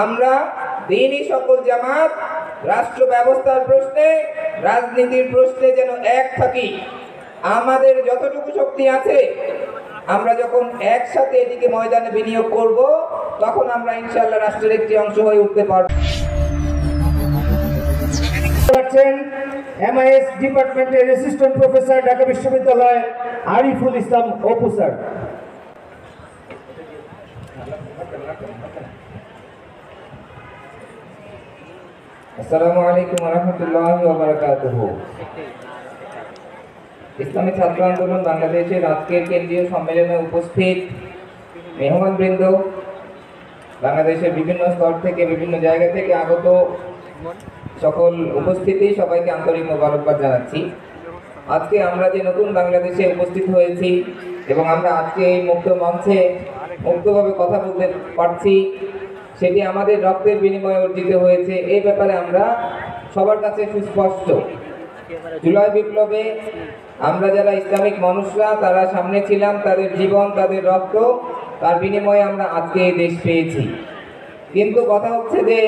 আমরা দিনই সকল জামাত রাষ্ট্র ব্যবস্থার প্রশ্নে, রাজনীতির প্রশ্নে যেন এক থাকি। আমাদের যতটুকু শক্তি আছে আমরা যখন একসাথে এদিকে ময়দানে বিনিয়োগ করব, তখন আমরা ইনশাআল্লাহ রাষ্ট্রের একটি অংশ হয়ে উঠতে পারব। MIS ডিপার্টমেন্টের অ্যাসিস্ট্যান্ট প্রফেসর, ঢাকা বিশ্ববিদ্যালয়, আরিফুল ইসলাম অপু স্যার। আসসালামু আলাইকুম ওয়া রাহমাতুল্লাহি ওয়া বারাকাতুহু। ইসলামী ছাত্র আন্দোলন বাংলাদেশের আজকের কেন্দ্রীয় সম্মেলনে উপস্থিত মেহমানবৃন্দ, বাংলাদেশের বিভিন্ন স্তর থেকে, বিভিন্ন জায়গা থেকে আগত সকল উপস্থিতি, সবাইকে আন্তরিক মোবারকবাদ জানাচ্ছি। আজকে আমরা যে নতুন বাংলাদেশে উপস্থিত হয়েছি এবং আমরা আজকে এই মুক্ত মঞ্চে মুক্তভাবে কথা বলতে পারছি, সেটি আমাদের রক্তের বিনিময়ে অর্জিত হয়েছে। এই ব্যাপারে আমরা সবার কাছে সুস্পষ্ট। জুলাই বিপ্লবে আমরা যারা ইসলামিক মানুষরা তারা সামনে ছিলাম, তাদের জীবন, তাদের রক্ত, তার বিনিময়ে আমরা আজকে এই দেশ পেয়েছি। কিন্তু কথা হচ্ছে যে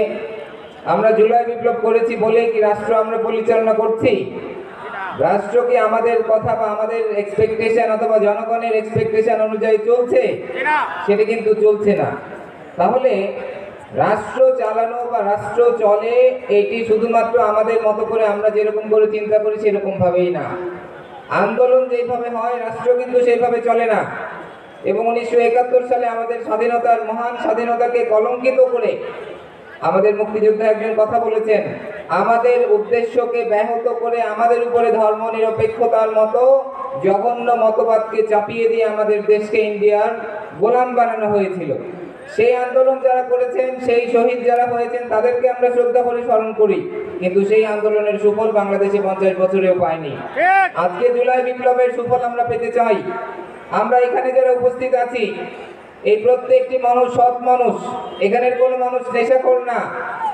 আমরা জুলাই বিপ্লব করেছি বলে কি রাষ্ট্র আমরা পরিচালনা করছি? রাষ্ট্র কি আমাদের কথা বা আমাদের এক্সপেকটেশন অথবা জনগণের এক্সপেকটেশন অনুযায়ী চলছে? সেটা কিন্তু চলছে না। তাহলে রাষ্ট্র চালানো বা রাষ্ট্র চলে এটি শুধুমাত্র আমাদের মতো করে আমরা যেরকম করে চিন্তা করি সেরকম ভাবেই না। আন্দোলন যেভাবে হয় রাষ্ট্র কিন্তু সেইভাবে চলে না। এবং 1971 সালে আমাদের স্বাধীনতার, মহান স্বাধীনতাকে কলঙ্কিত করে আমাদের মুক্তিযোদ্ধা একজন কথা বলেছেন, আমাদের উদ্দেশ্যকে ব্যাহত করে আমাদের উপরে ধর্ম নিরপেক্ষতার মতো জঘন্য মতবাদকে চাপিয়ে দিয়ে আমাদের দেশকে ইন্ডিয়ার গোলাম বানানো হয়েছিল। সেই আন্দোলন যারা করেছেন, সেই শহীদ যারা হয়েছেন, তাদেরকে আমরা শ্রদ্ধা করে স্মরণ করি, কিন্তু সেই আন্দোলনের সুফল বাংলাদেশে 50 বছরেও পায়নি। আজকে জুলাই বিপ্লবের সুফল আমরা পেতে চাই। আমরা এখানে যারা উপস্থিত আছি, এই প্রত্যেকটি মানুষ সৎ মানুষ। এখানের কোনো মানুষ নেশাখোর না,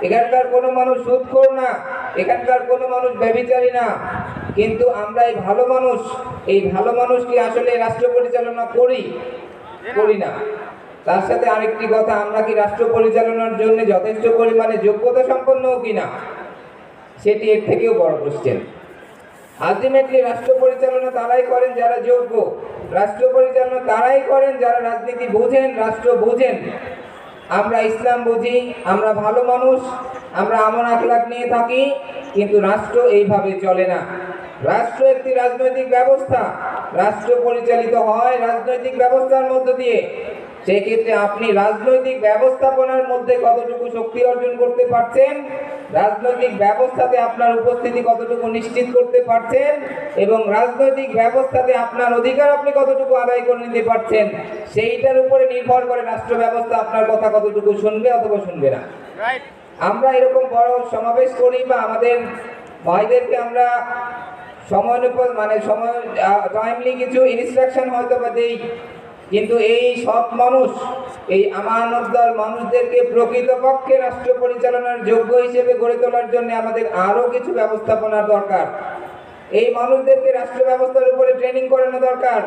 এখানকার কোনো মানুষ সুদখোর না, এখানকার কোনো মানুষ ব্যভিচারী না। কিন্তু আমরা এই ভালো মানুষ, এই ভালো মানুষ কি আসলে রাষ্ট্র পরিচালনা করি না? তার সাথে আরেকটি কথা, আমরা কি রাষ্ট্র পরিচালনার জন্য যথেষ্ট পরিমাণে যোগ্যতা সম্পন্ন কিনা, সেটি এর থেকেও বড় কোশ্চেন। আলটিমেটলি রাষ্ট্র পরিচালনা তারাই করেন যারা যোগ্য, রাষ্ট্র পরিচালনা তারাই করেন যারা রাজনীতি বুঝেন, রাষ্ট্র বুঝেন। আমরা ইসলাম বুঝি, আমরা ভালো মানুষ, আমরা আমল আখলাক নিয়ে থাকি, কিন্তু রাষ্ট্র এইভাবে চলে না। রাষ্ট্র একটি রাজনৈতিক ব্যবস্থা, রাষ্ট্র পরিচালিত হয় রাজনৈতিক ব্যবস্থার মধ্য দিয়ে। সেই ক্ষেত্রে আপনি রাজনৈতিক ব্যবস্থাপনার মধ্যে কতটুকু শক্তি অর্জন করতে পারছেন, রাজনৈতিক ব্যবস্থাতে আপনার উপস্থিতি কতটুকু নিশ্চিত করতে পারছেন, এবং রাজনৈতিক ব্যবস্থাতে আপনার অধিকার আপনি কতটুকু আদায় করে নিতে পারছেন, সেইটার উপরে নির্ভর করে রাষ্ট্র ব্যবস্থা আপনার কথা কতটুকু শুনবে অথবা শুনবে না। আমরা এরকম বড় সমাবেশ করি বা আমাদের ভাইদেরকে আমরা সময় টাইমলি কিছু ইনস্ট্রাকশন হয়তো বা দেই, কিন্তু এই সৎ মানুষ, এই আমানতদার মানুষদেরকে প্রকৃতপক্ষে রাষ্ট্র পরিচালনার যোগ্য হিসেবে গড়ে তোলার জন্য আমাদের আরও কিছু ব্যবস্থাপনার দরকার। এই মানুষদেরকে রাষ্ট্র ব্যবস্থার উপরে ট্রেনিং করানো দরকার।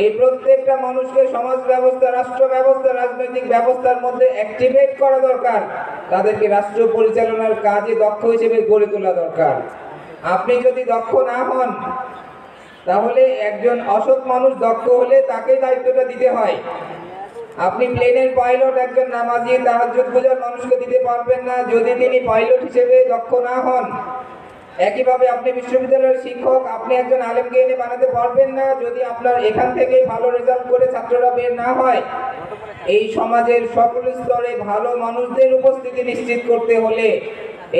এই প্রত্যেকটা মানুষকে সমাজ ব্যবস্থা, রাষ্ট্র ব্যবস্থা, রাজনৈতিক ব্যবস্থার মধ্যে অ্যাক্টিভেট করা দরকার। তাদেরকে রাষ্ট্র পরিচালনার কাজে দক্ষ হিসেবে গড়ে তোলা দরকার। আপনি যদি দক্ষ না হন, তাহলে একজন অসৎ মানুষ দক্ষ হলে তাকে দায়িত্বটা দিতে হয়। আপনি প্লেনের পাইলট একজন নামাজি তাহাজ্জুদ গুজার মানুষকে দিতে পারবেন না যদি তিনি পাইলট হিসেবে দক্ষ না হন। একইভাবে আপনি বিশ্ববিদ্যালয়ের শিক্ষক, আপনি একজন আলেমকে এনে বানাতে পারবেন না যদি আপনার এখান থেকে ভালো রেজাল্ট করে ছাত্ররা বের না হয়। এই সমাজের সকল স্তরে ভালো মানুষদের উপস্থিতি নিশ্চিত করতে হলে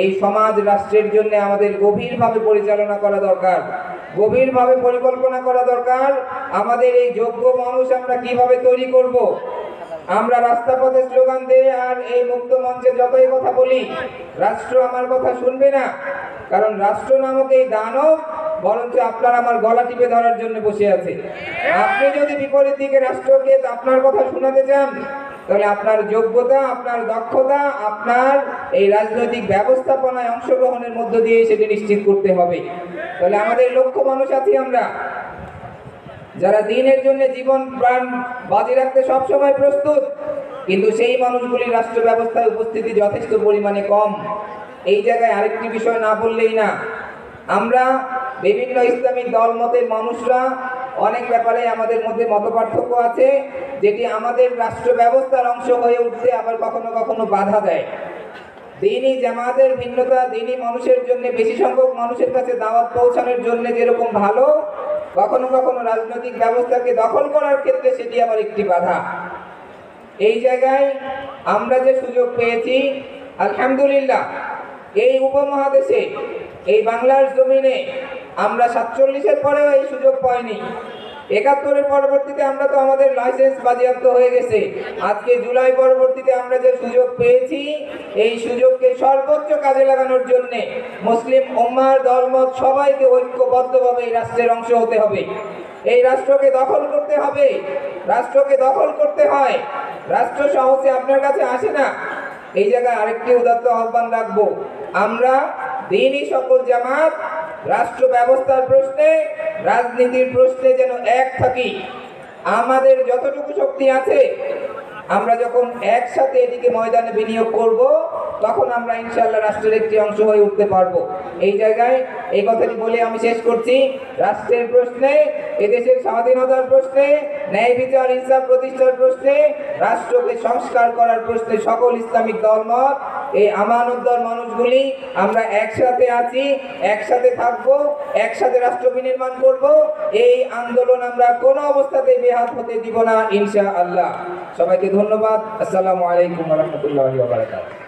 এই সমাজ রাষ্ট্রের জন্য আমাদের গভীরভাবে পরিচালনা করা দরকার, গভীরভাবে পরিকল্পনা করা দরকার। আমাদের এই যোগ্য মানুষ আমরা কিভাবে তৈরি করব? আমরা রাস্তাপথে স্লোগান দিয়ে আর এই মুক্ত মঞ্চে যতই কথা বলি, রাষ্ট্র আমার কথা শুনবে না। কারণ রাষ্ট্র নামক এই দানব বরঞ্চ আপনার আমার গলা টিপে ধরার জন্য বসে আছে। আপনি যদি বিপরীত দিকে রাষ্ট্রকে আপনার কথা শোনাতে চান, তাহলে আপনার যোগ্যতা, আপনার দক্ষতা, আপনার এই রাজনৈতিক ব্যবস্থাপনায় অংশগ্রহণের মধ্য দিয়ে সেটি নিশ্চিত করতে হবে। তাহলে আমাদের লক্ষ্য মানুষ আছি আমরা, যারা দিনের জন্য জীবন প্রাণ বাজি রাখতে সবসময় প্রস্তুত, কিন্তু সেই মানুষগুলির রাষ্ট্র ব্যবস্থায় উপস্থিতি যথেষ্ট পরিমাণে কম। এই জায়গায় আরেকটি বিষয় না বললেই না, আমরা বিভিন্ন ইসলামিক দলমতের মানুষরা অনেক ব্যাপারে আমাদের মধ্যে মতপার্থক্য আছে, যেটি আমাদের রাষ্ট্র ব্যবস্থার অংশ হয়ে উঠতে আবার কখনো কখনো বাধা দেয়। দিনই জামাতের ভিন্নতা দিনই মানুষের জন্য, বেশি সংখ্যক মানুষের কাছে দাওয়াত পৌঁছানোর জন্য যেরকম ভালো, কখনো কখনো রাজনৈতিক ব্যবস্থাকে দখল করার ক্ষেত্রে সেটি আবার একটি বাধা। এই জায়গায় আমরা যে সুযোগ পেয়েছি, আলহামদুলিল্লাহ, এই উপমহাদেশে, এই বাংলার জমিনে আমরা 47-এর পরেও এই সুযোগ পাইনি। 71-এর পরবর্তীতে আমরা তো আমাদের লাইসেন্স বাজেয়াপ্ত হয়ে গেছে। আজকে জুলাই পরবর্তীতে আমরা যে সুযোগ পেয়েছি, এই সুযোগকে সর্বোচ্চ কাজে লাগানোর জন্য মুসলিম উম্মাহর দলমত সবাইকে ঐক্যবদ্ধভাবে এই রাষ্ট্রের অংশ হতে হবে। এই রাষ্ট্রকে দখল করতে হবে। রাষ্ট্রকে দখল করতে হয়, রাষ্ট্র সহজে আপনার কাছে আসে না। এই জায়গায় আরেকটি উদাত্ত আহ্বান রাখবো, আমরা দিনই সকল জামাত রাষ্ট্র ব্যবস্থার প্রশ্নে, রাজনীতির প্রশ্নে যেন এক থাকি। আমাদের যতটুকু শক্তি আছে, আমরা যখন একসাথে এদিকে ময়দানে বিনিয়োগ করব, তখন আমরা ইনশাআল্লাহ রাষ্ট্রের একটি অংশ হয়ে উঠতে পারবো। এই জায়গায় এই কথাটি বলে আমি শেষ করছি। রাষ্ট্রের প্রশ্নে, এদেশের স্বাধীনতার প্রশ্নে, ন্যায় বিচার ইনসাফ প্রতিষ্ঠার প্রশ্নে, রাষ্ট্রকে সংস্কার করার প্রশ্নে সকল ইসলামিক দলমত, এই আমানতদার মানুষগুলি আমরা একসাথে আছি, একসাথে থাকবো, একসাথে রাষ্ট্র বিনির্মাণ করব। এই আন্দোলন আমরা কোনো অবস্থাতেই বেহাত হতে দিব না ইনশাআল্লাহ। সবাইকে ধন্যবাদ। আসসালামু আলাইকুম ওয়া রাহমাতুল্লাহি ওয়া বারাকাতুহু।